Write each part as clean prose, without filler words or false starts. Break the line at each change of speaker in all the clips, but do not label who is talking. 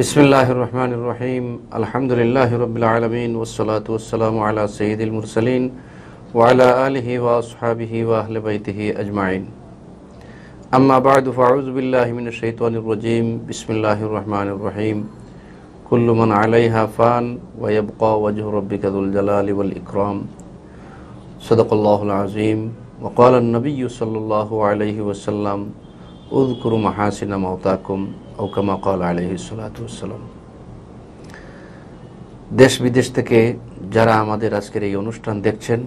বিসমিল্লাহির রহমানির রহিম। আলহামদুলিল্লাহি রাব্বিল আলামিন ওয়াসসালাতু ওয়াসসালামু আলা সাইয়্যিদিল মুরসালিন ওয়া আলা আলিহি ওয়া আসহাবিহি ওয়া আহলি বাইতিহি আজমাইন। আম্মা বা'দু ফাআউযু বিল্লাহি মিনাশ শাইতানির রাজীম। বিসমিল্লাহির রহমানির রহিম। কুল্লু মান আলাইহা ফান ওয়া ইয়াবকা ওয়াজহু রাব্বিকা যুল জালালি ওয়াল ইকরাম। সাদাকাল্লাহুল আযীম। ওয়া ক্বালা আন-নাবিয়্যু সাল্লাল্লাহু আলাইহি ওয়াসাল্লাম উযকুরু মাহাসিনা মাওতাকুম আও কামা ক্বালা আলাইহিস সালাতু ওয়াসসালাম। দেশ বিদেশ থেকে যারা আমাদের আজকের এই অনুষ্ঠান দেখছেন,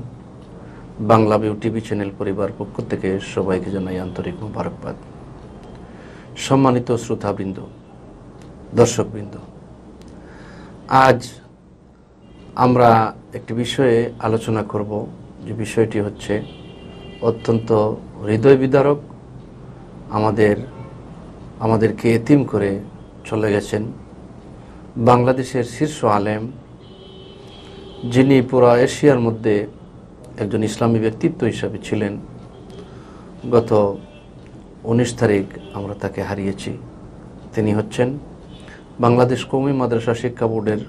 বাংলা ভিউ টিভি চ্যানেল পরিবার পক্ষ থেকে সবাইকে জানাই আন্তরিক মোবারকবাদ। সম্মানিত শ্রোতাবৃন্দ, দর্শকবৃন্দ, আজ আমরা একটি বিষয়ে আলোচনা করব, যে বিষয়টি হচ্ছে অত্যন্ত হৃদয় বিদারক। আমাদেরকে এতিম করে চলে গেছেন বাংলাদেশের শীর্ষ আলেম, যিনি পুরা এশিয়ার মধ্যে একজন ইসলামী ব্যক্তিত্ব হিসাবে ছিলেন। গত 19 তারিখ আমরা তাকে হারিয়েছি। তিনি হচ্ছেন বাংলাদেশ কওমি মাদ্রাসা শিক্ষা বোর্ডের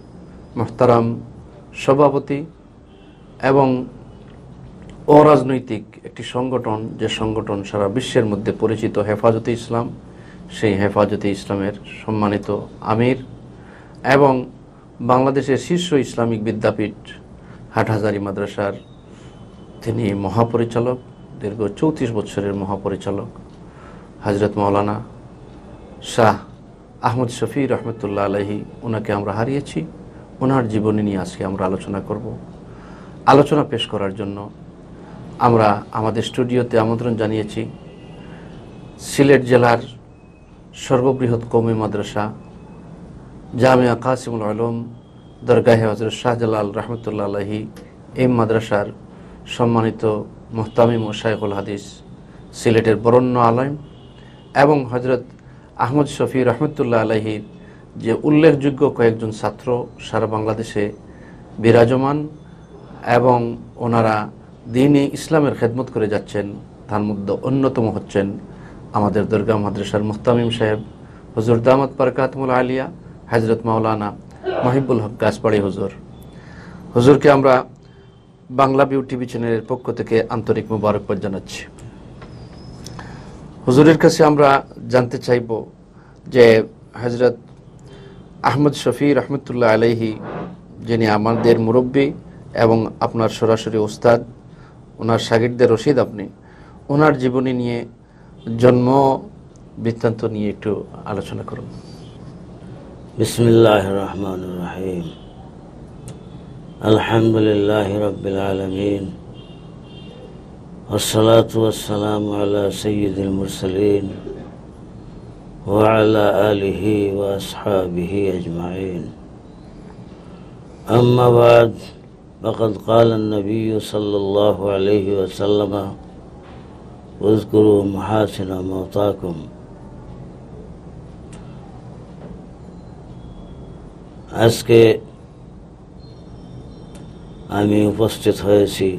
মুহতারাম সভাপতি এবং অরাজনৈতিক একটি সংগঠন, যে সংগঠন সারা বিশ্বের মধ্যে পরিচিত, হেফাজতে ইসলাম। সেই হেফাজতে ইসলামের সম্মানিত আমির এবং বাংলাদেশের শীর্ষ ইসলামিক বিদ্যাপীঠ হাটহাজারী মাদ্রাসার তিনি মহাপরিচালক, দীর্ঘ 34 বছরের মহাপরিচালক হযরত মাওলানা শাহ আহমদ শফি রহমতুল্লাহ আলাইহি, ওনাকে আমরা হারিয়েছি। ওনার জীবনী নিয়ে আজকে আমরা আলোচনা করব। আলোচনা পেশ করার জন্য আমরা আমাদের স্টুডিওতে আমন্ত্রণ জানিয়েছি সিলেট জেলার সর্ববৃহৎ কওমি মাদ্রাসা জামিয়া কাসিমুল উলুম দরগাহে হযরত শাহজালাল রহমতুল্লাহ আলাইহি, এই মাদ্রাসার সম্মানিত মুহতামিম ও শাইখুল হাদিস, সিলেটের বরেণ্য আলেম এবং হযরত আহমদ শফি রহমতুল্লাহ আলাইহির যে উল্লেখযোগ্য কয়েকজন ছাত্র সারা বাংলাদেশে বিরাজমান এবং ওনারা দ্বীনে ইসলামের খেদমত করে যাচ্ছেন। তার মধ্যে অন্যতম হচ্ছেন আমাদের দরগা মাদ্রাসার মুহতামিম সাহেব হুজুর দামাত বারাকাতুহুল আলিয়া হযরত মাওলানা মহিবুল হক গাছপাড়ি হুজুর। হুজুরকে আমরা বাংলা ভিউ টিভি চ্যানেলের পক্ষ থেকে আন্তরিক মোবারকবাদ জানাচ্ছি। হুজুরের কাছে আমরা জানতে চাইব যে হযরত আহমদ শফি রহমতুল্লাহ আলাইহি, যিনি আমাদের মুরব্বী এবং আপনার সরাসরি ওস্তাদ, ওনার শাগিরদের রশিদ আপনি, ওনার জীবনী নিয়ে, জন্ম বৃত্তান্ত নিয়ে একটু আলোচনা করুন।
বিসমিল্লাহির রহমানির রহিম। আলহামদুলিল্লাহি রাব্বিল আলামিন ওয়াসসালাতু ওয়াসসালামু আলা সাইয়্যিদিল মুরসালিন ওয়া আলা আলিহি ওয়া আসহাবিহি আজমাইন। আম্মা বা'দ, ফাকাদ ক্বালা আন-নাবিয়্যু সাল্লাল্লাহু আলাইহি ওয়াসাল্লাম উযকুরু মাহাসিনা মাওতাকুম। আজকে আমি উপস্থিত হয়েছি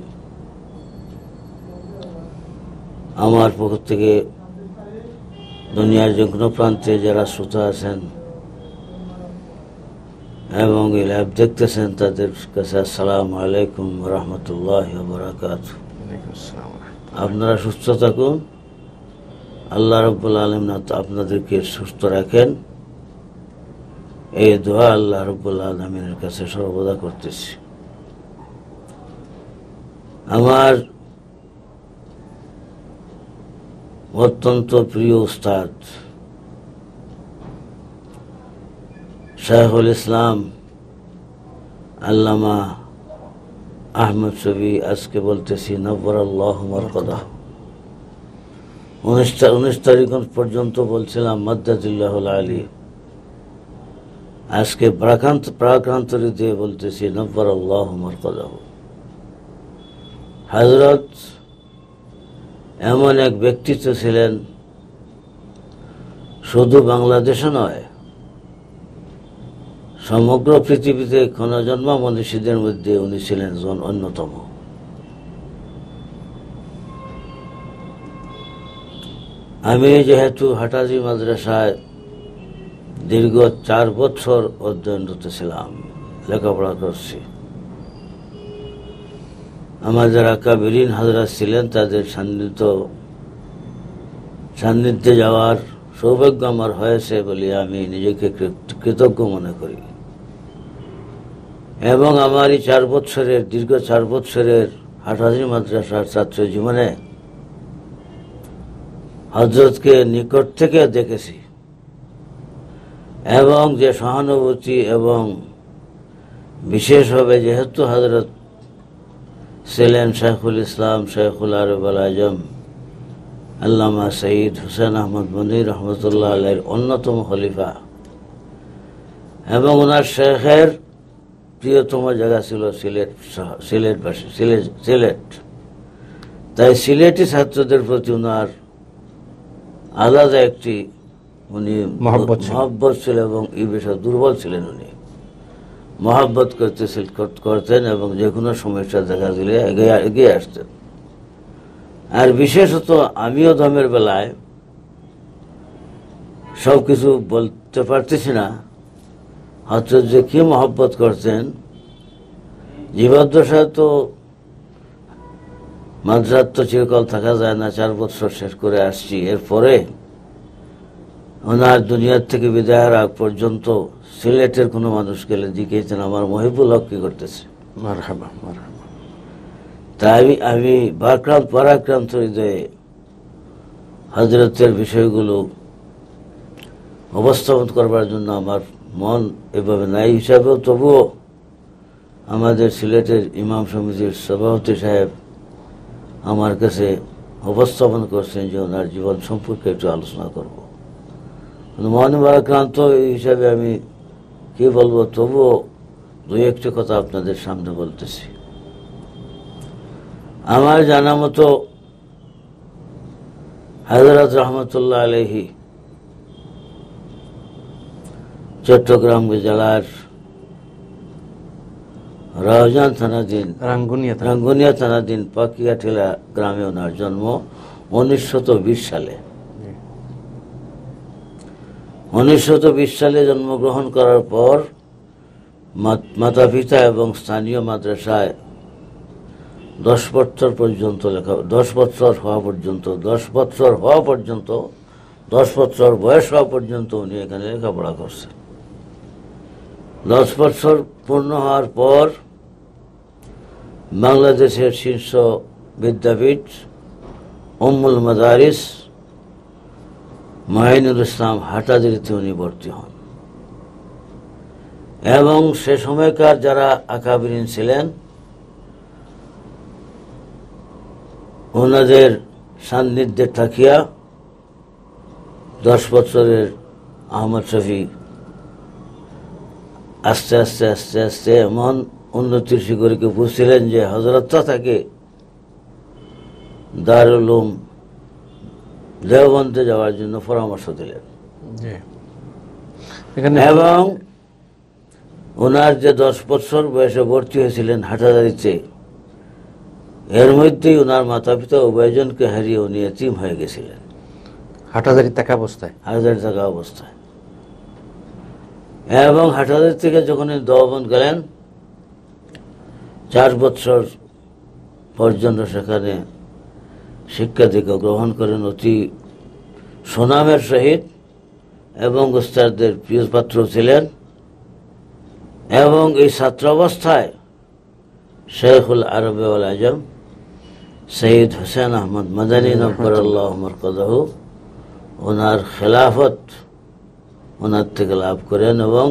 আমার পক্ষ থেকে দুনিয়ার যে কোনো প্রান্তে যারা শ্রোতা আছেন এবং এই লাইভ দেখতেছেন, তাদের কাছে আসসালামু আলাইকুম ওয়া রাহমাতুল্লাহি ওয়া বারাকাতুহু। আপনারা সুস্থ থাকুন, আল্লাহ রাব্বুল আলামিন আপনাদেরকে সুস্থ রাখেন, এই দোয়া আল্লাহ রাব্বুল আলামিনের কাছে সর্বদা করতেছি। আমার অত্যন্ত প্রিয় উস্তাদ শাইখুল ইসলাম আল্লামা আহমদ শফি, আজকে বলতেছি নব্বরাল্লাহু মারকাদাহু। 19 তারিখ পর্যন্ত বলছিলাম মাদ্দাদিল্লাহুল আলী, আজকে প্রাকান্তরে দিয়ে বলতেছি নব্বরাল্লাহু মারকাদাহু। হযরত এমন এক ব্যক্তিত্ব ছিলেন, শুধু বাংলাদেশে নয়, সমগ্র পৃথিবীতে ক্ষণজন্মা মনীষীদের মধ্যে উনি ছিলেন অন্যতম। আমি যেহেতু হাটহাজারী মাদ্রাসায় দীর্ঘ 4 বছর অধ্যয়নরত ছিলাম, লেখাপড়া করছি। আমার যারা কাবিরিন হাজরাত ছিলেন তাদের সান্নিধ্যে যাওয়ার সৌভাগ্য আমার হয়েছে বলে আমি নিজেকে কৃতজ্ঞ মনে করি। এবং আমার এই দীর্ঘ 4 বছরের হাটহাজারী মাদ্রাসার ছাত্র জীবনে হযরতকে নিকট থেকে দেখেছি এবং যে সহানুভূতি এবং বিশেষভাবে যেহেতু হযরত ছিলেন শাইখুল ইসলাম শাইখুল আরব আল আজম আল্লামা সঈদ হুসেন আহমদ মনির রহমতুল্লাহ আলাইহির অন্যতম খলিফা এবং ওনার শেখের প্রিয়তম জায়গা ছিল সিলেট। তাই সিলেটি ছাত্রদের প্রতি ওনার আলাদা একটি উনি মহব্বত ছিল এবং এই বিষয়ে দুর্বল ছিলেন। উনি মহব্বত করতেন এবং যে কোনো সমস্যা দেখা দিলে এগিয়ে আসতেন। আর বিশেষত আমিও ধর্মের বেলায় সবকিছু বলতে পারতেছি না, হয়তো যে কি মহব্বত করতেন। জীবদ্দশায় তো মাদ্রাসায় তো চিরকাল থাকা যায় না, 4 বছর শেষ করে আসছি। এরপরে ওনার দুনিয়ার থেকে বিদায়ের আগ পর্যন্ত সিলেটের কোনো মানুষ গেলে জিজ্ঞেসেন আমার মহিবুল হক কি করতেছে।
মারহাবা মারহাবা।
তাই আমি পরাক্রান্ত হৃদয়ে হযরতের বিষয়গুলো উপস্থাপন করবার জন্য আমার মন এভাবে নাই হিসাবেও তবুও আমাদের সিলেটের ইমাম সমিতির সভাপতি সাহেব আমার কাছে উপস্থাপন করছেন যে ওনার জীবন সম্পর্কে একটু আলোচনা করব। মন পরাক্রান্ত এই হিসাবে আমি কি বলবো, তবুও 2-1টি কথা আপনাদের সামনে বলতেছি। আমার জানা মতো হযরত রহমতুল্লাহ আলাইহি চট্টগ্রাম জেলার রাউজান থানাধীন রাঙ্গুনিয়া থানাধীন পাকিয়াঠিলা গ্রামে ওনার জন্ম 1920 সালে। 1920 সালে জন্মগ্রহণ করার পর মাতা পিতা এবং স্থানীয় মাদ্রাসায় 10 বছর পর্যন্ত 10 বছর বয়স হওয়া পর্যন্ত উনি এখানে লেখাপড়া করছেন। 10 বছর পূর্ণ হওয়ার পর বাংলাদেশের শীর্ষ বিদ্যাপীঠ উম্মুল মাদারিস মাইনুল ইসলাম হাটহাজারীতে উনি ভর্তি হন এবং সে সময়কার যারা আকাবিরিন ছিলেন ওনাদের সান্নিধ্যে থাকিয়া 10 বছরের আহমদ শফি আস্তে আস্তে আস্তে আস্তে এমন উন্নতির শিখরে বুঝছিলেন যে হযরত তাকে দারুল উলুম দেওবন্দে যাওয়ার জন্য পরামর্শ দিলেন। এবং ওনার যে 10 বছর বয়সে ভর্তি হয়েছিলেন হাটহাজারীতে, এর মধ্যেই ওনার মাতা পিতা উভয়জনকে হারিয়ে উনি এতিম হয়ে গেছিলেন
হাটহাজারী থাকা অবস্থায়।
এবং হাটহাজারী থেকে যখন দেওবন্দ গেলেন 4 বছর পর্যন্ত সেখানে শিক্ষা দীক্ষা গ্রহণ করেন অতি সুনামের সহিত এবং উস্তাদদের প্রিয় পাত্র ছিলেন। এবং এই ছাত্র অবস্থায় শাইখুল আরব আল আজম সঈদ হুসেন আহমদ মাদানী নব্বরাল্লাহু মারকাদাহু ওনার খেলাফত ওনার থেকে লাভ করেন এবং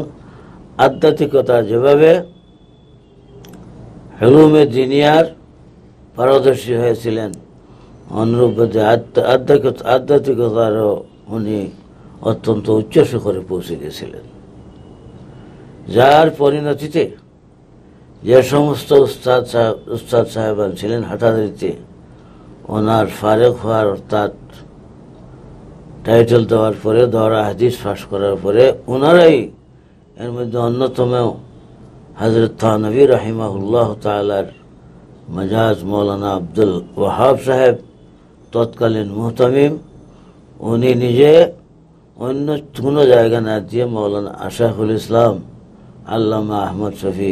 আধ্যাত্মিকতা যেভাবে উলুমে দিনিয়ার পারদর্শী হয়েছিলেন অনুরূপভাবে আধ্যাত্মিকতারও উনি অত্যন্ত উচ্চ শিখরে পৌঁছে গেছিলেন, যার পরিণতিতে যে সমস্ত উস্তাদ সাহেবান ছিলেন হাটহাজারীতে ওনার ফারেক হওয়ার অর্থাৎ টাইটেল দেওয়ার পরে দরা হাদিস ফাঁস করার পরে ওনারাই এর মধ্যে অন্যতম হযরত থানভী রাহিমাহুল্লাহ তাআলার মজাজ মৌলানা আব্দুল ওয়াহাব সাহেব তৎকালীন মুহতামিম, উনি নিজে অন্য কোনো জায়গা না দিয়ে মৌলানা আশরাফুল ইসলাম আল্লামা আহমদ শফি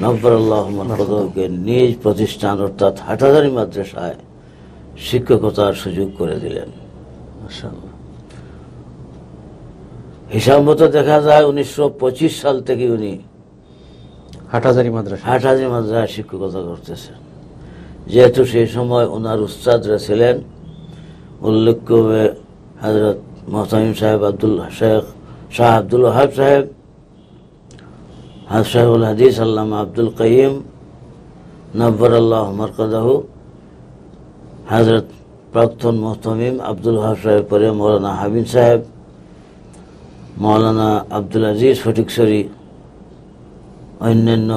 নব্বরুল্লাহ মারকাদহকে নিজ প্রতিষ্ঠান অর্থাৎ হাটহাজারী মাদ্রাসায় শিক্ষকতার সুযোগ করে দিলেন।
মাশাআল্লাহ।
হিসাব মতো দেখা যায় 1925 সাল থেকে উনি
হাটহাজারী মাদ্রাসা
হাটহাজারী মাদ্রাসায় শিক্ষকতা করতেছেন। যেহেতু সেই সময় ওনার উস্তাদরা ছিলেন উল্লেখ্য হযরত মোহতামিম সাহেব শাহ আব্দুল ওয়াহাব সাহেব, শাইখুল হাদিস আল্লামা আব্দুল কাইয়িম নব্বরাল্লাহু মারকাদাহু, হযরত প্রাক্তন মোহতামিম আব্দুল ওয়াহাব সাহেব, পরে মৌলানা হাবিব সাহেব, মৌলানা আব্দুল আজিজ ফটিকছড়ি, অন্যান্য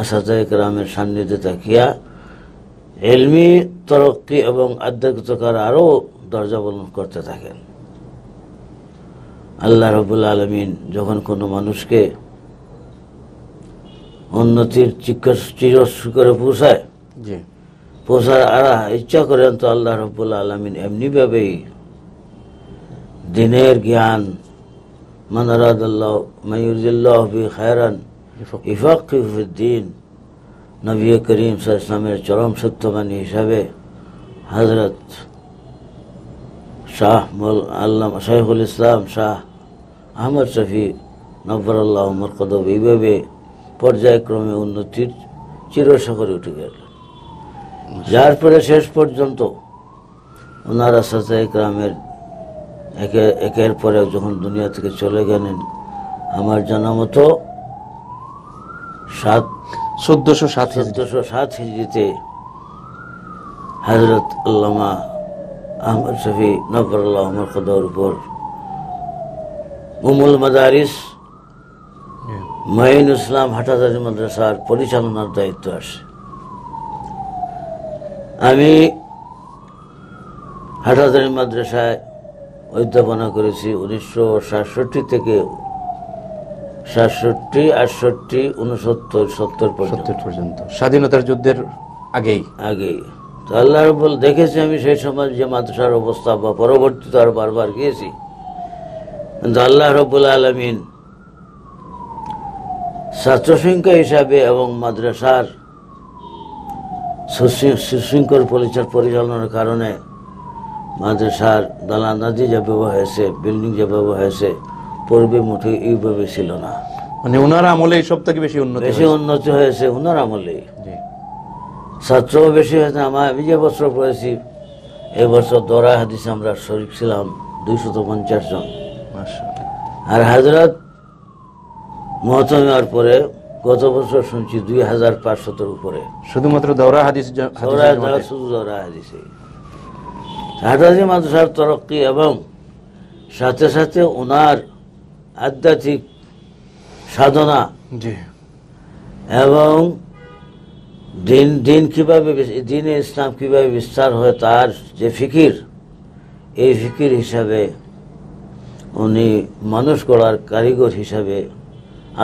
আসাদায়ে কেরামের সান্নিধ্যে তাকিয়া ইলমি তরক্কি এবং আধ্যাত্মিকতার আরও দরজা বলন করতে থাকেন। আল্লাহ রাব্বুল আলামিন যখন কোনো মানুষকে উন্নতির চিরশিখরে পৌঁছার ইচ্ছা করেন, তো আল্লাহ রাব্বুল আলামিন এমনিভাবেই দিনের জ্ঞান মান আরাদাল্লাহু মান ইউরিদুল্লাহু বিহি খায়রান ইউফাক্কিহু ফিদ্দীন, নবী করিম সাল্লাল্লাহু আলাইহি ওয়াসাল্লামের চরম সত্যবাণী হিসাবে হযরত আল্লামা শাইখুল ইসলাম শাহ আহমদ শফি নব্বরাল্লাহু মারকাদাহু এইভাবে পর্যায়ক্রমে উন্নতির চিরশিখরে উঠে গেল, যার পরে শেষ পর্যন্ত ওনার আসাদায়ে কেরামের একের পরে যখন দুনিয়া থেকে চলে গেলেন, আমার জানা মতো 1407 হিজরিতে হযরত আল্লামা আহমদ শফি নব্বরাল্লাহু মারকাদাহুর উপর উম্মুল মাদারিস মাইনুল ইসলাম হাটহাজারী মাদ্রাসার পরিচালনার দায়িত্ব আসে। আমি হাটহাজারী মাদ্রাসায় অধ্যাপনা করেছি 1967 থেকে 67, 68, 69, 70 পর্যন্ত,
স্বাধীনতার যুদ্ধের আগেই।
তো আল্লাহ রাব্বুল দেখেছি আমি সেই সময় যে মাদ্রাসার অবস্থা, বা পরবর্তীতে আর বারবার গিয়েছি, কিন্তু আল্লাহ রাব্বুল আলামিন ছাত্র সংখ্যা হিসাবে এবং মাদ্রাসার সুশৃঙ্খল পরিচালনার কারণে মাদ্রাসার দালানাদি যেভাবে হয়েছে, বিল্ডিং যেভাবে হয়েছে, পূর্বে মোটেই এইভাবে ছিল না।
মানে ওনার আমলে সব থেকে বেশি
উন্নতি হয়েছে ওনার আমলে। ছাত্রও বেশি হয়েছে। আমি যে বছর পড়েছি, এবছর দরা হাদিসে আমরা শরীক ছিলাম 250 জন, আর হাজরাত মহতামি হওয়ার পরে গত বছর শুনছি 2500-এর উপরে,
শুধুমাত্র দরা হাদিস।
শুধু দরা হাদিসে হাটহাজারী মাদ্রাসার তরক্কি এবং সাথে সাথে ওনার আধ্যাত্মিক সাধনা এবং দিনে ইসলাম কিভাবে বিস্তার হয়, তার যে ফিকির, এই ফিকির হিসাবে উনি মানুষ গড়ার কারিগর হিসাবে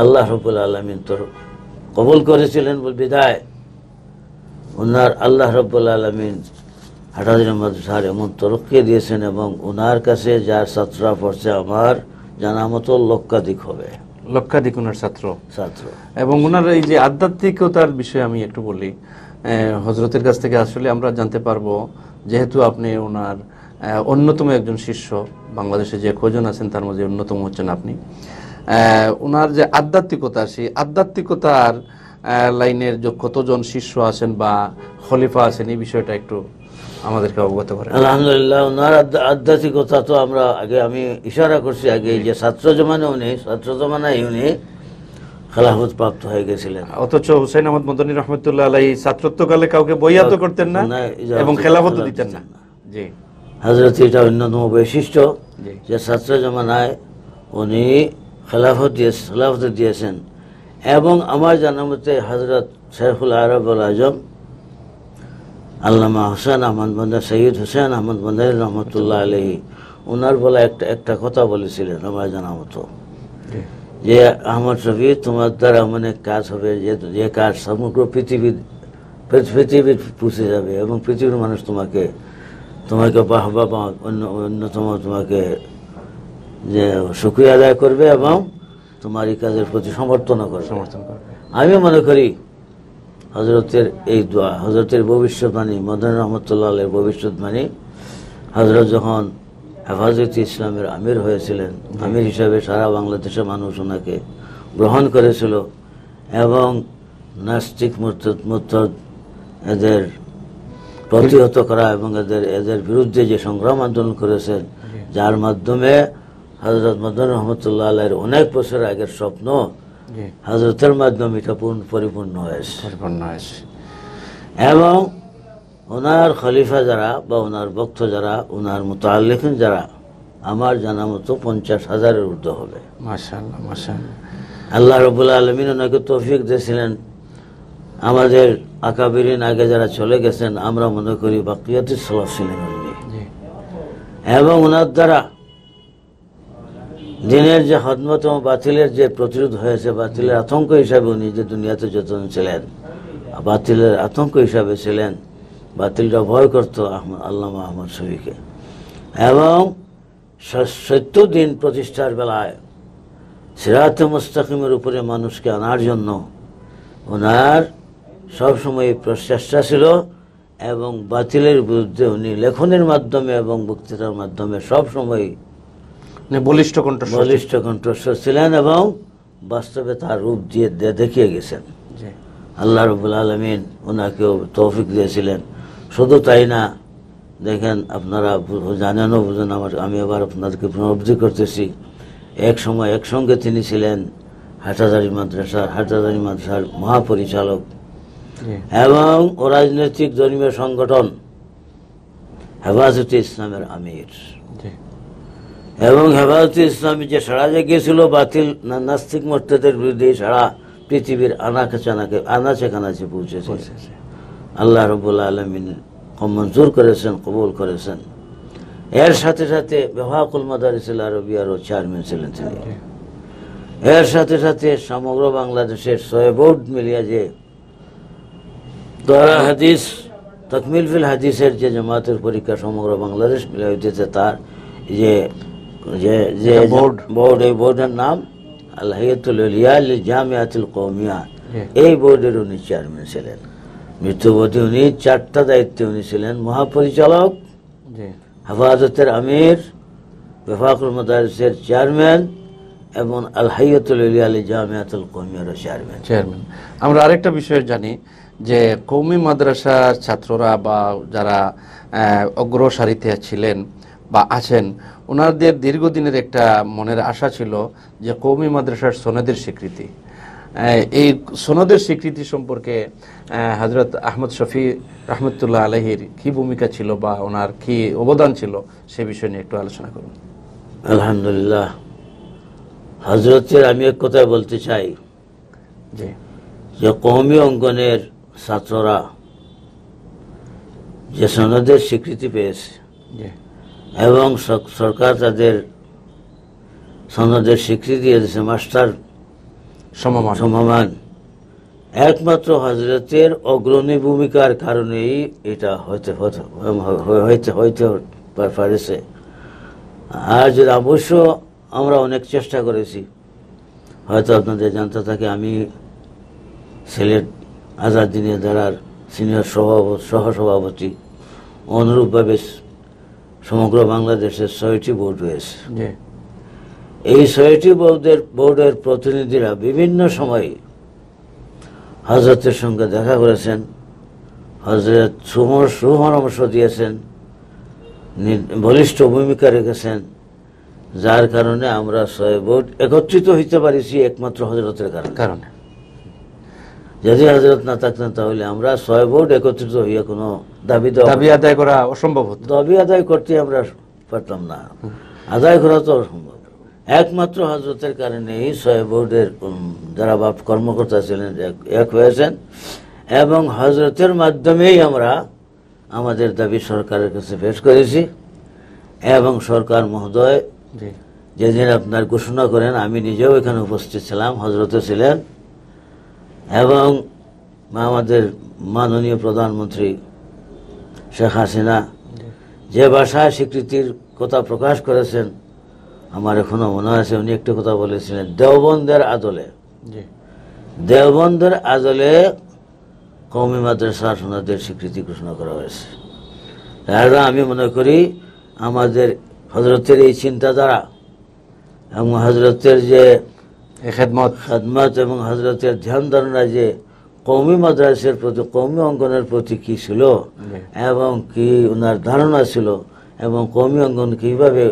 আল্লাহ রাব্বুল আলামিন তো কবুল করেছিলেন। বিদায় ওনার আল্লাহ রাব্বুল আলামিন হাটহাজারী মাদ্রাসার এমন তরক্কি দিয়েছেন, এবং ওনার কাছে যার ছাত্ররা পড়ছে আমার জানা মতো লক্ষাধিক হবে।
ওনার ছাত্র এবং ওনার এই যে আধ্যাত্মিকতার বিষয়ে আমি একটু বলি, হযরতের কাছ থেকে আসলে আমরা জানতে পারবো, যেহেতু আপনি ওনার অন্যতম একজন শিষ্য, বাংলাদেশে যে কজন আছেন তার মধ্যে অন্যতম হচ্ছেন আপনি। ওনার যে আধ্যাত্মিকতা, সেই আধ্যাত্মিকতার লাইনের যে কতজন শিষ্য আছেন বা খলিফা আছেন, এই বিষয়টা একটু আমাদেরকে অবগত করেন।
আলহামদুলিল্লাহ, ওনার আধ্যাত্মিকতা তো আমরা আমি ইশারা করছি আগে, যে ছাত্র জমানায় উনি খেলাফত প্রাপ্ত হয়ে গেছিলেন,
অথচ হুসাইন আহমদ মদনী রহমতুল্লাহ আলাইহি ছাত্রত্বকালে কাউকে বইয়াত করতেন না এবং খেলাফত দিতেন না। জি,
হযরত এটা অন্যতম বৈশিষ্ট্য যে ছাত্র জমানায় উনি খেলাফত দিয়েছেন। এবং আমার জানা মতে হযরত শাইখুল আরব আল আজম আল্লামা হুসাইন আহমদ বন্দারি, সৈয়দ হুসাইন আহমদ বন্দারি রহমতুল্লাহ আলাইহি, ওনার বলা একটা কথা বলেছিলেন আমার জানা মতো, যে আহমদ শফি তোমার দ্বারা এমন এক কাজ হবে যে কাজ সমগ্র পৃথিবী পুষে যাবে, এবং পৃথিবীর মানুষ তোমাকে বাহবা অন্যতম তোমাকে যে শুকরিয়া আদায় করবে এবং তোমার এই কাজের প্রতি সমর্থন করবে। আমি মনে করি হযরতের এই দোয়া, হযরতের ভবিষ্যৎবাণী, মদন রহমতুল্লাহ আলাইহির ভবিষ্যৎবাণী, হযরত যখন হেফাজতে ইসলামের আমির হয়েছিলেন, আমির হিসাবে সারা বাংলাদেশের মানুষ ওনাকে গ্রহণ করেছিল এবং নাস্তিক মুরতাদ এদের প্রতিহত করা এবং এদের বিরুদ্ধে যে সংগ্রাম আন্দোলন করেছেন, যার মাধ্যমে হযরত মদন রহমতুল্লাহ আলাইহির অনেক বছর আগের স্বপ্ন হযরতের মাধ্যমে এটা পরিপূর্ণ হয়েছে। এবং ওনার খলিফা যারা বা ওনার ভক্ত যারা, ওনার মুতাআল্লিকিন যারা, আমার জানা মতো 50,000-এর ঊর্ধ্ব হবে।
মাশাআল্লাহ, মাশাআল্লাহ।
আল্লাহ রাব্বুল আলামিন ওনাকে তৌফিক দিয়েছিলেন। আমাদের আকাবিরিন আগে যারা চলে গেছেন, আমরা মনে করি বাকিয়াতুস সালাফ ছিলেন উনি, এবং ওনার দ্বারা দিনের যে খিদমত এবং বাতিলের যে প্রতিরোধ হয়েছে, বাতিলের আতঙ্ক হিসাবে উনি যে দুনিয়াতে যতদিন ছিলেন, বাতিলের আতঙ্ক হিসাবে ছিলেন, বাতিলটা ভয় করত আল্লামা আহমদ শফীকে, এবং সত্য দিন প্রতিষ্ঠার বেলায় সিরাতে মুস্তাকিমের উপরে মানুষকে আনার জন্য ওনার সবসময় প্রচেষ্টা ছিল, এবং বাতিলের বিরুদ্ধে উনি লেখনের মাধ্যমে এবং বক্তৃতার মাধ্যমে সবসময় বলিষ্ঠ কণ্ঠস্বর ছিলেন এবং বাস্তবে তার রূপ দিয়ে দেখিয়ে গেছেন। আল্লাহ রাব্বুল আলামিন ওনাকেও তৌফিক দিয়েছিলেন। শুধু তাই না, দেখেন আপনারা জানেনও বুঝেন, আমি আবার আপনাদেরকে পুনরুদ্ধৃতি করতেছি, এক সময় একসঙ্গে তিনি ছিলেন হাটহাজারী মাদ্রাসার মহাপরিচালক এবং রাজনৈতিক ধর্মীয় সংগঠন হেফাজতে ইসলামের আমির, এবং হেফাজতে ইসলামী যে সাড়া জাগিয়েছিল বাতিল নাস্তিক মুরতাদের বিরুদ্ধে, সারা পৃথিবীর আনাচে কানাচে পৌঁছেছে। আল্লাহ রাব্বুল আলামিন মঞ্জুর করেছেন, কবুল করেছেন। এর সাথে সাথে বেফাকুল মাদারিসিল আরবিয়ারও চেয়ারম্যান ছিলেন তিনি। এর সাথে সাথে সমগ্র বাংলাদেশের 6 বোর্ড মিলিয়ে যে দরা হাদিস, তাকমিল ফিল হাদিসের যে জামাতের পরীক্ষা সমগ্র বাংলাদেশ মিলে হইতেছে, তার যে বোর্ড, এই বোর্ডের নাম আল হাইয়াতুল উলিয়া লিল জামিয়াতুল কওমিয়া, এই বোর্ডের উনি চেয়ারম্যান ছিলেন। মৃত্যুবতী উনি 4টা দায়িত্বে উনি ছিলেন: মহাপরিচালক, হেফাজতের আমির, বেফাকুল মাদারিসের চেয়ারম্যান এবং আল হাইয়াতুল উলিয়া লিল জামিয়াতুল কওমিয়ার চেয়ারম্যান।
আমরা আরেকটা বিষয় জানি যে কওমি মাদ্রাসার ছাত্ররা বা যারা অগ্রসারিতে ছিলেন বা আছেন, ওনাদের দীর্ঘদিনের একটা মনের আশা ছিল যে কওমি মাদ্রাসার সনদের স্বীকৃতি। এই সনদের স্বীকৃতি সম্পর্কে হযরত আহমদ শফী রহমতুল্লাহ আলাইহির কি ভূমিকা ছিল বা ওনার কি অবদান ছিল, সে বিষয় নিয়ে একটু আলোচনা করুন।
আলহামদুলিল্লাহ, হযরতের আমি এক কথা বলতে চাই যে কওমি অঙ্গনের ছাত্ররা যে সনদের স্বীকৃতি পেয়েছে এবং সরকার তাদের সনদের স্বীকৃতি দিয়েছে মাস্টার সমমান, একমাত্র হযরতের অগ্রণী ভূমিকার কারণেই এটা হইতে পারেছে। আর যদি অবশ্য আমরা অনেক চেষ্টা করেছি, হয়তো আপনাদের জানতে থাকে, আমি সিলেট আজাদদিনে দাঁড়ার সিনিয়র সহসভাপতি, অনুরূপভাবে সমগ্র বাংলাদেশের 6টি বোর্ড রয়েছে। এই 6টি বোর্ডের প্রতিনিধিরা বিভিন্ন সময়ে হযরতের সঙ্গে দেখা করেছেন, হযরত সুপরামর্শ দিয়েছেন, বলিষ্ঠ ভূমিকা রেখেছেন, যার কারণে আমরা 6 বোর্ড একত্রিত হইতে পারিছি একমাত্র হযরতের কারণে। যদি হযরত না থাকতেন তাহলে আমরা 6 বোর্ড একত্রিত হইয়া কোনো দাবি
আদায় করা অসম্ভব হতো।
দাবি আদায় করতে আমরা পারতাম না, আদায় করা তো অসম্ভব। একমাত্র হযরতের কারণে এই 6 বোর্ডের যারা কর্মকর্তা ছিলেন এক হয়েছেন, এবং হযরতের মাধ্যমেই আমরা আমাদের দাবি সরকারের কাছে পেশ করেছি। এবং সরকার মহোদয় যেদিন আপনার ঘোষণা করেন, আমি নিজেও এখানে উপস্থিত ছিলাম, হযরতও ছিলেন, এবং আমাদের মাননীয় প্রধানমন্ত্রী শেখ হাসিনা যে ভাষায় স্বীকৃতির কথা প্রকাশ করেছেন, আমার এখনো মনে আছে উনি একটু কথা বলেছিলেন, দেওবন্দের আদলে,
জি
দেওবন্দের আদলে কওমি মাদ্রাসা ওনাদের স্বীকৃতি ঘোষণা করা হয়েছে। আর আমি মনে করি আমাদের হযরতের এই চিন্তাধারা এবং হযরতের যে খেদমত এবং হযরতের ধ্যান ধারণা যে কওমি মাদ্রাসার প্রতি, কওমি অঙ্গনের প্রতি কি ছিল এবং কি ওনার ধারণা ছিল এবং কওমি অঙ্গন কিভাবে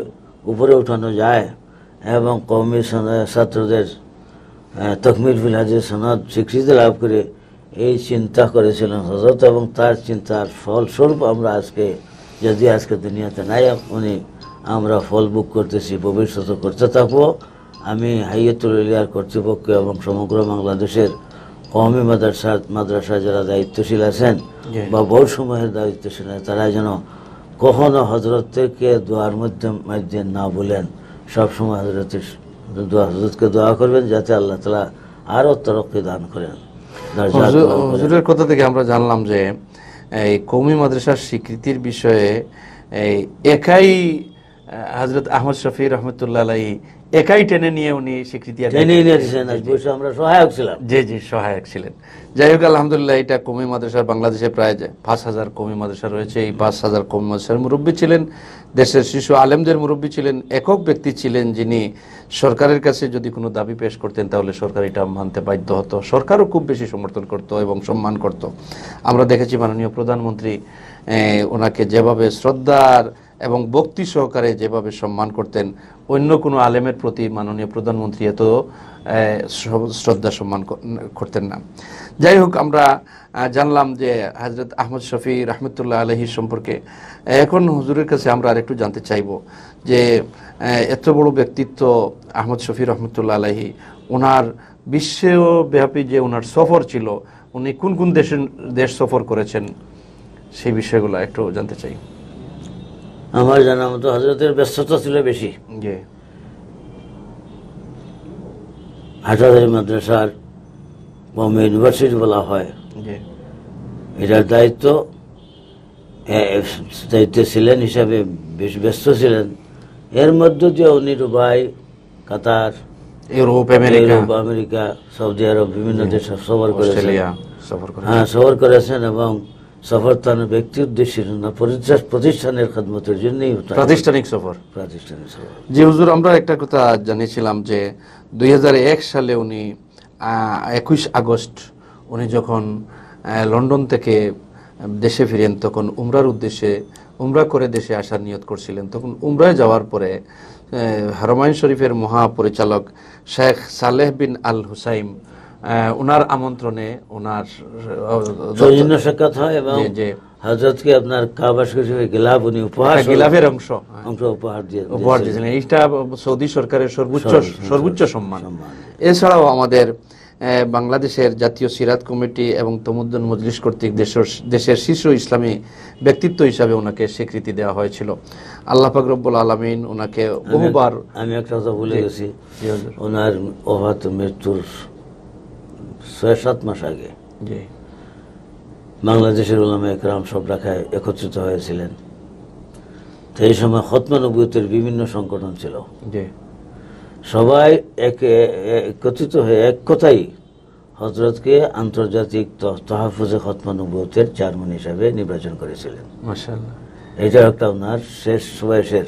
উপরে উঠানো যায় এবং কওমি ছাত্রদের তাকমিল ফিল হাদিস সনদ স্বীকৃতি লাভ করে এই চিন্তা করেছিলেন হযরত, এবং তার চিন্তার ফলস্বরূপ আমরা আজকে দুনিয়াতে নাই, আমরা ফল ভোগ করতেছি, ভবিষ্যতে করতে থাকবো। আমি হাইয়াতুল ইলিয়ার কর্তৃপক্ষ এবং সমগ্র বাংলাদেশের কওমি মাদ্রাসা যারা দায়িত্বশীল আছেন বা বোর্ড সমূহের দায়িত্বশীল আছেন, তারা যেন কখনো হযরতকে দোয়ার মধ্যে না বলেন, সবসময় হযরতকে দোয়া করবেন যাতে আল্লাহ তাআলা আরো তরক্কি দান করেন।
হুজুরের কথা থেকে আমরা জানলাম যে এই কওমি মাদ্রাসার স্বীকৃতির বিষয়ে একাই হযরত আহমদ শফি রহমতুল্লাহ আলাইহি একাই টেনে নিয়ে উনি স্বীকৃতি
আমরা সহায়ক ছিলাম।
জি সহায়ক ছিলেন। যাই হোক, আলহামদুলিল্লাহ, এটা কওমি মাদ্রাসার বাংলাদেশে প্রায় 5,000 কওমি মাদ্রাসা রয়েছে। এই 5,000 কওমি মাদ্রাসার মুরব্বী ছিলেন, দেশের শিশু আলেমদের মুরব্বী ছিলেন, একক ব্যক্তি ছিলেন যিনি সরকারের কাছে যদি কোনো দাবি পেশ করতেন তাহলে সরকার এটা মানতে বাধ্য হতো। সরকারও খুব বেশি সমর্থন করত এবং সম্মান করত। আমরা দেখেছি মাননীয় প্রধানমন্ত্রী ওনাকে যেভাবে শ্রদ্ধার এবং ভক্তি সহকারে যেভাবে সম্মান করতেন, অন্য কোনো আলেমের প্রতি মাননীয় প্রধানমন্ত্রী এত শ্রদ্ধা সম্মান করতেন না। যাই হোক, আমরা জানলাম যে হযরত আহমদ শফি রহমতুল্লাহ আলাইহি সম্পর্কে। এখন হুজুরের কাছে আমরা আরেকটু জানতে চাইব যে এত বড় ব্যক্তিত্ব আহমদ শফি রহমতুল্লাহ আলাইহি, ওনার বিশ্বব্যাপী যে ওনার সফর ছিল, উনি কোন কোন দেশ সফর করেছেন সেই বিষয়গুলো একটু জানতে চাই।
আমার জানা মতো হযরতের ব্যস্ততা ছিল বেশি। হাটহাজারী মাদ্রাসার কওমি ইউনিভার্সিটি বলা হয়, এটার দায়িত্বে ছিলেন হিসাবে বেশ ব্যস্ত ছিলেন। এর মধ্য দিয়ে উনি দুবাই, কাতার,
ইউরোপ,
আমেরিকা, সৌদি আরব বিভিন্ন দেশে সফর করেছেন এবং সফর তার ব্যক্তি উদ্দেশ্যে না, প্রতিষ্ঠানের খেদমতের জন্যই
প্রাতিষ্ঠানিক সফর। জি হুজুর, আমরা একটা কথা জানিয়েছিলাম যে 2001 সালে উনি 21 আগস্ট উনি যখন লন্ডন থেকে দেশে ফিরেন, তখন উমরা করে দেশে আসার নিয়ত করছিলেন। তখন উমরায় যাওয়ার পরে হারমাইন শরীফের মহাপরিচালক শেখ সালেহ বিন আল হুসাইম ওনার আমন্ত্রণে ওনার
সৌজন্য সাক্ষাৎ হয় এবং হযরতকে আপনার কাবা শরীফের গিলাফ উনি
গিলাফের অংশ
উপহার
দিয়েছিলেন। এইটা সৌদি সরকারের সর্বোচ্চ সম্মান। এছাড়াও আমাদের বাংলাদেশের জাতীয় সিরাত কমিটি এবং তমুদ্দুন মজলিস কর্তৃক দেশের শীর্ষ ইসলামী ব্যক্তিত্ব হিসাবে ওনাকে স্বীকৃতি দেওয়া হয়েছিল। আল্লাহ পাক রব্বুল আলামিন ওনাকে বহুবার।
আমি একটা কথা ভুলে গেছি, ওনার মৃত্যুর 6-7 মাস আগে বাংলাদেশের উলামায়ে কেরাম সব ঢাকায় একত্রিত হয়েছিলেন। তো এই সময় খতমে নবুয়তের বিভিন্ন সংগঠন ছিল, সবাই একত্রিত হয়ে এক কথাই হযরতকে আন্তর্জাতিক তাহফুজে খতমে নবুয়তের চেয়ারম্যান হিসাবে নির্বাচন করেছিলেন।
মাশাআল্লাহ,
এটা একটা ওনার শেষ বয়সের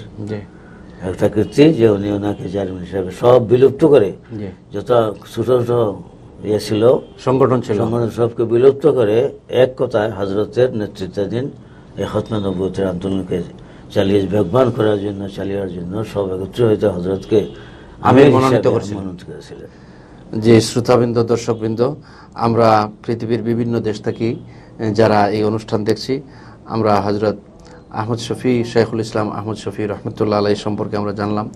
একটা কীর্তি যে উনি ওনাকে চেয়ারম্যান হিসাবে সব বিলুপ্ত করে, যত ছোট ছোট ছিল সংগঠন সবকে বিলুপ্ত করে এক কথায় হযরতের নেতৃত্বাধীন এই খতমে নবুয়তের আন্দোলনকে বেগবান করার জন্য চালিয়ে জন্য সব একত্রিত হইতে হযরতকে আমির মনোনীত করেছিলেন।
যে শ্রোতাবৃন্দ, দর্শকবৃন্দ, আমরা পৃথিবীর বিভিন্ন দেশ থেকে যারা এই অনুষ্ঠান দেখছি, আমরা হযরত আহমদ শফি, শেখুল ইসলাম আহমদ শফি রহমতুল্লাহ আলাইহি সম্পর্কে আমরা জানলাম।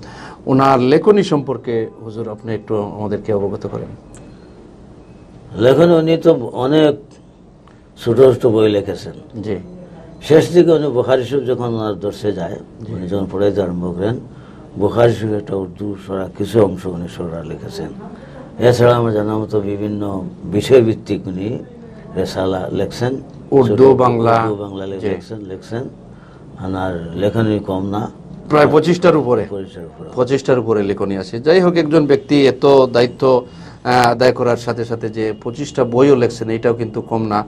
ওনার লেখনী সম্পর্কে হুজুর আপনি একটু আমাদেরকে অবগত করেন।
লেখনী, উনি তো অনেক ছোট ছোট বই লিখেছেন।
জি,
শেষ দিকে উনি বুখারী শরীফ যখন ওনার দর্শে যায়, উনি যখন পড়াইতে আরম্ভ করেন, বুখারী শরীফ একটা উর্দু সরা কিছু অংশ উনি সরা লিখেছেন। এছাড়া আমার জানা মতো বিভিন্ন বিষয়ভিত্তিক উনি রেসালা লেখছেন,
উর্দু বাংলা
লিখছেন। ওনার লেখনী কম না।
প্রায় 25টার উপরে,
পরিচয়ের উপরে।
25টার উপরে লেখনী আছে। যাই হোক, একজন ব্যক্তি এত দায়িত্ব আদায় করার সাথে সাথে যে 25টা বইও লেখছেন, এটাও কিন্তু কম না।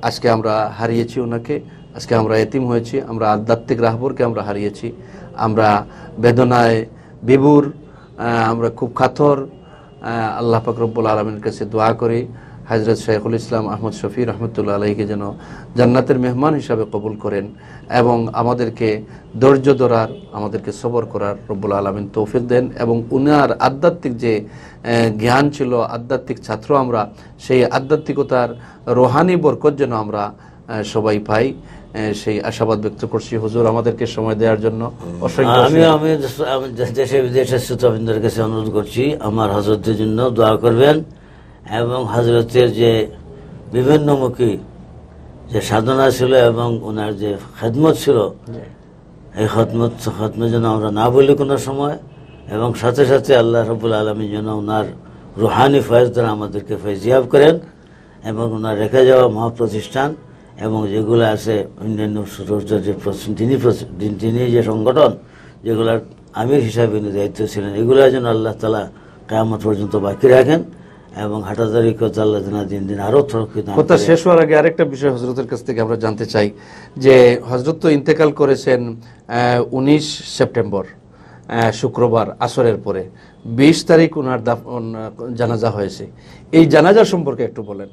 আজকে আমরা হারিয়েছি ওনাকে, আজকে আমরা এতিম হয়েছি, আমরা আধ্যাত্মিক রাহবরকে আমরা হারিয়েছি, আমরা বেদনায় বিভোর, আমরা খুব কাতর। আল্লাহ পাক রব্বুল আলামিনের কাছে দোয়া করি হযরত শাইখুল ইসলাম আহমদ শফি রহমতুল্লাহ আলাইহিকে যেন জান্নাতের মেহমান হিসাবে কবুল করেন এবং আমাদেরকে ধৈর্য ধরার, আমাদেরকে সবর করার রব্বুল আলামিন তৌফিক দেন, এবং উনার আধ্যাত্মিক যে জ্ঞান ছিল, আধ্যাত্মিক ছাত্র আমরা, সেই আধ্যাত্মিকতার রোহানি বরকত যেন আমরা সবাই পাই, সেই আশাবাদ ব্যক্ত করছি। হুজুর, আমাদেরকে সময় দেওয়ার জন্য অসংখ্য
আমি দেশে বিদেশের শ্রোতাবৃন্দের কাছে অনুরোধ করছি, আমার হযরতের জন্য দোয়া করবেন এবং হযরতের যে বিভিন্নমুখী যে সাধনা ছিল এবং ওনার যে খেদমত ছিল, এই খেদমত যেন আমরা না বলি কোনো সময়, এবং সাথে সাথে আল্লাহ রাব্বুল আলামিন যেন ওনার রুহানি ফয়েজ দ্বারা আমাদেরকে ফয়জিয়াব করেন, এবং ওনার রেখে যাওয়া মহাপ্রতিষ্ঠান এবং যেগুলো আছে অন্যান্য তিনি যে সংগঠন যেগুলোর আমির হিসাবে দায়িত্ব ছিলেন, এগুলো যেন আল্লাহ তাআলা কিয়ামত পর্যন্ত বাকি রাখেন এবং হাটাজারি কথা আল্লাহ দিন দিন আরো তরক্কি দান
কথা
করেন।
শেষ হওয়ার আগে আরেকটা বিষয় হযরতের কাছ থেকে আমরা জানতে চাই যে হযরত তো ইন্তেকাল করেছেন 19 সেপ্টেম্বর শুক্রবার আসরের পরে, 20 তারিখ ওনার জানাজা হয়েছে। এই জানাজা সম্পর্কে একটু বলেন।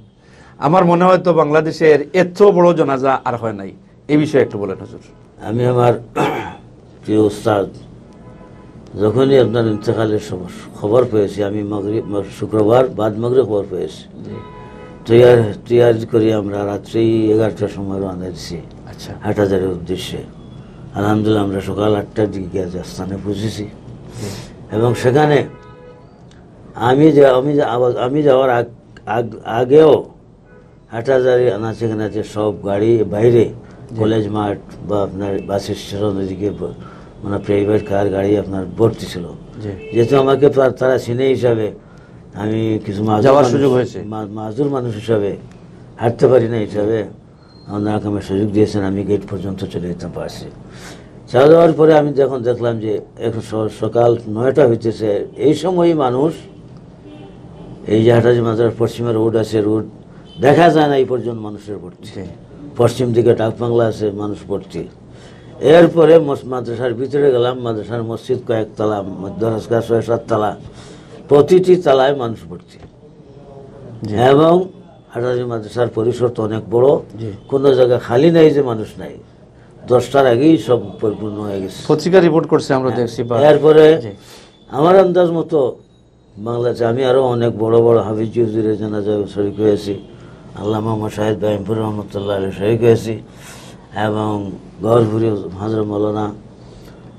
আমার মনে হয় তো বাংলাদেশের এত বড় জানাজা আর হয় নাই, এই বিষয়ে একটু বলেন হুজুর।
আমি আমার প্রিয় উস্তাদ যখনই আপনার ইন্তেকালের খবর পেয়েছি, আমি শুক্রবার বাদ মাগরিব খবর পেয়েছি, তৈয়ার করি আমরা রাত্রি 11টার সময় রওনা দিছি
আচ্ছা,
হাটহাজারের উদ্দেশ্যে। আলহামদুলিল্লাহ আমরা সকাল 8টার দিকে গিয়ে স্থানে পৌঁছেছি, এবং সেখানে আমি যাওয়ার আগেও হাটহাজারি আনাচে কানাচে সব গাড়ি বাইরে, কলেজ মাঠ বা আপনার বাস স্টেশন ওইদিকে মানে প্রাইভেট কার গাড়ি আপনার ভর্তি ছিল। যেহেতু আমাকে তারা চিনে হিসাবে আমি কিছু
যাওয়ার সুযোগ হয়েছে,
মাজুর মানুষ হিসাবে হাঁটতে পারি না হিসাবে ওনারা আমাকে সুযোগ দিয়েছেন, আমি গেট পর্যন্ত চলে যেতে পারছি। চলে যাওয়ার পরে আমি যখন দেখলাম যে এখন সকাল 9টা হইতেছে, এই সময়ই মানুষ এই যে হাটাজি মাজার পশ্চিমে রোড আছে, রোড দেখা যায় না এই পর্যন্ত মানুষের ভর্তি, পশ্চিম দিকে ডাক বাংলা আছে, মানুষ ভর্তি। এরপরে মাদ্রাসার ভিতরে গেলাম, মাদ্রাসার মসজিদ কয়েকতলা, দরজা 6-7 তলা, প্রতিটি তলায় মানুষ ভর্তি, এবং হাটাজি মাদ্রাসার পরিসর তো অনেক বড়, কোন জায়গা খালি নাই যে মানুষ নাই, 10টার আগেই সব পরিপূর্ণ হয়ে গেছে।
পত্রিকা রিপোর্ট করছে আমরা দেখছি।
এরপরে আমার আন্দাজ মতো বাংলাদেশে আমি আরো অনেক বড় বড় হাফিজ হুজুরের জানাজায় শরীক হয়েছি, আল্লামা শাহিদ বাইমপুর রহমতুল্লাহ আলাইহি শরীক হয়েছি, এবং গৌরপুরি হযরত মাওলানা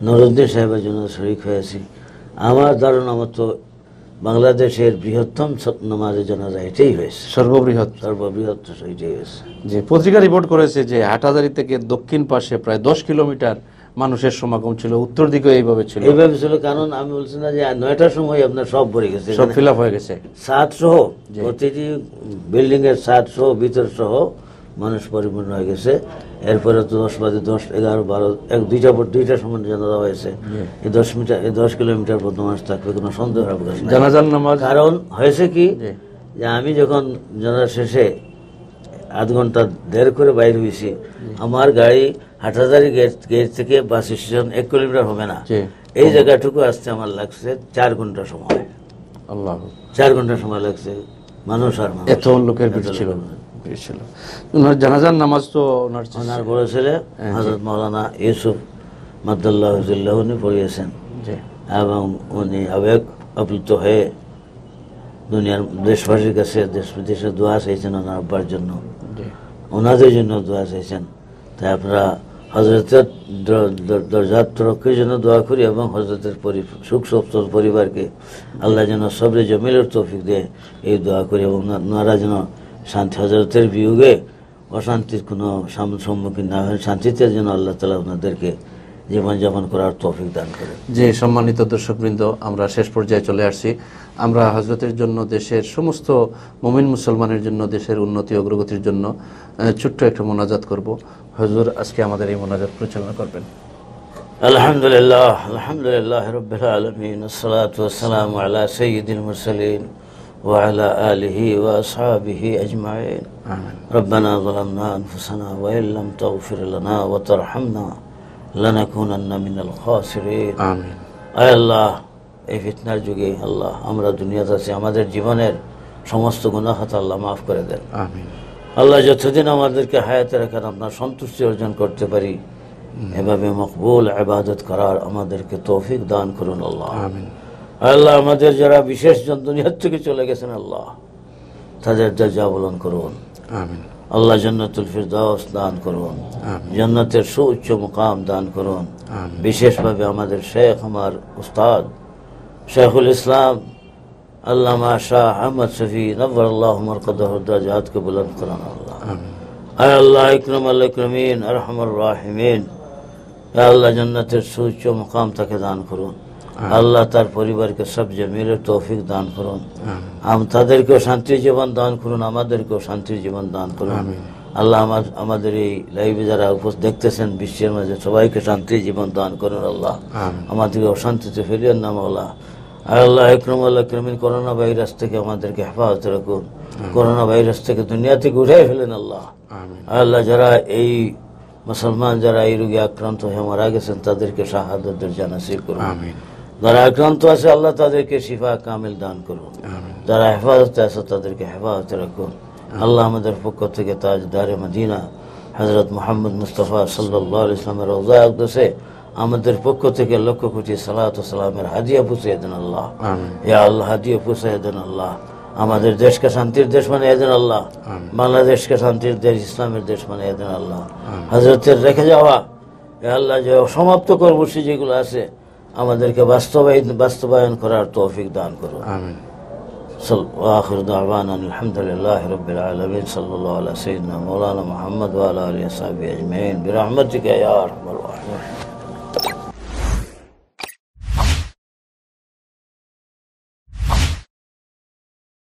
নুরুদ্দিন সাহেবের জন্য শরীক হয়েছি। আমার ধারণা মতো বাংলাদেশের বৃহত্তম নামাজের জানাজা এটাই হয়েছে,
সর্ববৃহৎ
এটাই হয়েছে।
যে পত্রিকা রিপোর্ট করেছে যে হাটহাজারি থেকে দক্ষিণ পাশে প্রায় 10 কিলোমিটার মানুষের সমাগম ছিল, উত্তর দিকে এইভাবে ছিল।
কারণ আমি বলছি না যে 9টার সময় আপনার সব ভরে গেছে,
সব ফিল আপ হয়ে গেছে,
ছাদ সহ প্রতিটি বিল্ডিং এর ছাদ সহ ভিতর সহ মানুষ পরিপূর্ণ হয়ে গেছে। এরপরে তো 10 বাজে 10, 11, 12, 2টার সময় জানাজা হয়েছে। এই 10 কিলোমিটার পর্যন্ত মানুষ থাকবে, কোনো সন্দেহ অবকাশ নেই
জানাজার নামাজ।
কারণ হয়েছে কি যে আমি যখন জানাজা শেষে আধ ঘন্টা দেড় করে বাইরে হয়েছি, আমার গাড়ি হাটহাজারি গেট থেকে বাস স্টেশন 1 কিলোমিটার হবে না, এই জায়গাটুকু আসতে আমার লাগছে 4 ঘন্টা সময়।
আল্লাহ,
4 ঘন্টা সময় লাগছে। মানুষ আর
এত লোকের ভিড় ছিল। ওনার জানাজার নামাজ তো
ওনার বড় ছেলে হযরত মাওলানা ইউসুফ মাদ্দাল্লাহু জিল্লাহু উনি পড়িয়েছেন, এবং উনি আবেগ আপ্লুত হয়ে দুনিয়ার দেশবাসীর কাছে দেশ বিদেশে দোয়া চাইছেন ওনার আব্বার জন্য, ওনাদের জন্য দোয়া চাইছেন। তাই আপনারা হযরতের দরজাত তরক্কির জন্য দোয়া করি, এবং হযরতের সুখ সচ্ছল পরিবারকে আল্লাহ যেন সবরে জমিলের তৌফিক দেয়, এই দোয়া করি, এবং ওনারা যেন শান্তি, হযরতের বিয়োগে অশান্তির কোনো সম্মুখীন না হয়, শান্তিতে যেন আল্লাহ তাআলা ওনাদেরকে জীবনযাপন করার তৌফিক দান করে।
যে সম্মানিত দর্শকবৃন্দ, আমরা শেষ পর্যায়ে চলে আসছি। আমরা হযরতের জন্য, দেশের সমস্ত মুমিন মুসলমানের জন্য, দেশের উন্নতি অগ্রগতির জন্য ছোট্ট একটা মোনাজাত করব। হুজুর আজকে আমাদের এই মোনাজাত পরিচালনা করবেন।
আলহামদুলিল্লাহ রাব্বিল আলামিন আসসালাতু ওয়াসসালামু আলা সাইয়্যিদিল মুরসালিন ওয়া আলা আলিহি ওয়া আসহাবিহি আজমাইন
আমিন।
রব্বানা যালামনা আনফুসানা ওয়া ইল্লাম তাগফির লানা ওয়া তারহামনা লানাকুনান্না মিনাল খাসিরিন।
আমিন।
আয় আল্লাহ, এই ফিতনার যুগে আল্লাহ আমরা দুনিয়াতে আছি, আমাদের জীবনের সমস্ত গুনাহ খাতা আল্লাহ মাফ করে দেন।
আমিন।
আল্লাহ যতদিন আমাদেরকে হায়াতে রাখেন আপনার সন্তুষ্টি অর্জন করতে পারি এভাবে মকবুল ইবাদত করার আমাদেরকে তৌফিক দান করুন আল্লাহ।
আমিন।
আল্লাহ আমাদের যারা বিশেষ জন দুনিয়ার থেকে চলে গেছেন আল্লাহ তাদের দরজা বুলন্দ করুন।
আমিন।
আল্লাহ জান্নাতুল ফিরদাউস দান করুন,
আমিন।
জান্নাতের সুউচ্চ মুকাম দান করুন।
আমিন।
বিশেষভাবে আমাদের শেখ, আমার উস্তাদ শেখুল ইসলাম আল্লামা শাহ আহমদ শফি নব্বরাল্লাহু মারকাদাহুর দারাজাতকে বুলন্দ করুন আল্লাহ।
আমিন।
আয় আল্লাহ ইকরাম আল ইকরামিন আরহামুর রাহিমিন, হে আল্লাহ জান্নাতের সুউচ্চ মুকাম তাকে দান করুন। আল্লাহ তার পরিবারকে সব জামিলের তৌফিক দান করুন। তাদেরকেও শান্তির জীবন দান করুন, আমাদেরকেও শান্তির জীবন দান করুন।
আমিন।
আল্লাহ আমাদের এই লাইভে যারা দেখতেছেন বিশ্বের মাঝে সবাইকে শান্তির জীবন দান করুন আল্লাহ।
আমিন।
আমাদেরকে অশান্তিতে ফেরিয়েন না মাওলা। আল্লাহ ইকরাম আল ইকরামিন করোনা ভাইরাস থেকে আমাদেরকে হেফাজত রাখুন। করোনা ভাইরাস থেকে দুনিয়া থেকে উঠে ফেলেন আল্লাহ।
আমিন।
আল্লাহ যারা এই মুসলমান যারা এই রোগে আক্রান্ত হয়ে মারা গেছেন তাদেরকে শাহাদাতের জানাসিব করুন।
আমিন।
যারা আক্রান্ত আছে আল্লাহ তাদেরকে শিফা কামিল দান করুন।
আমিন।
যারা হেফাজতে আছে তাদেরকে হেফাজতে রাখুন আল্লাহ। আমাদের পক্ষ থেকে তাজদারে মদিনা হযরত মুহাম্মদ মুস্তাফা সাল্লাল্লাহু আলাইহি ওয়াসাল্লামের রওজা আকদসে আমাদের পক্ষ থেকে লক্ষ কোটি সালাত ও সালামের হাদিয়া পৌঁছে দেন আল্লাহ।
আমিন।
ইয়া আল্লাহ হাদিয়া পৌঁছে দেন আল্লাহ। আমাদের দেশকে শান্তির দেশ বানিয়ে দেন আল্লাহ। বাংলাদেশকে শান্তির দেশ, ইসলামের দেশ বানিয়ে দেন আল্লাহ। হযরতের রেখে যাওয়া ইয়া আল্লাহ যে সমাপ্ত কর্মসূচি যেগুলো আছে আমাদেরকে বাস্তবায়ন করার তৌফিক দান করুন।
আমিন।
وآخر دعوانا الحمد لله رب العالمين صلى الله على سيدنا مولانا محمد وعلى آله وصحبه أجمعين برحمتك يا أرحم الراحمين.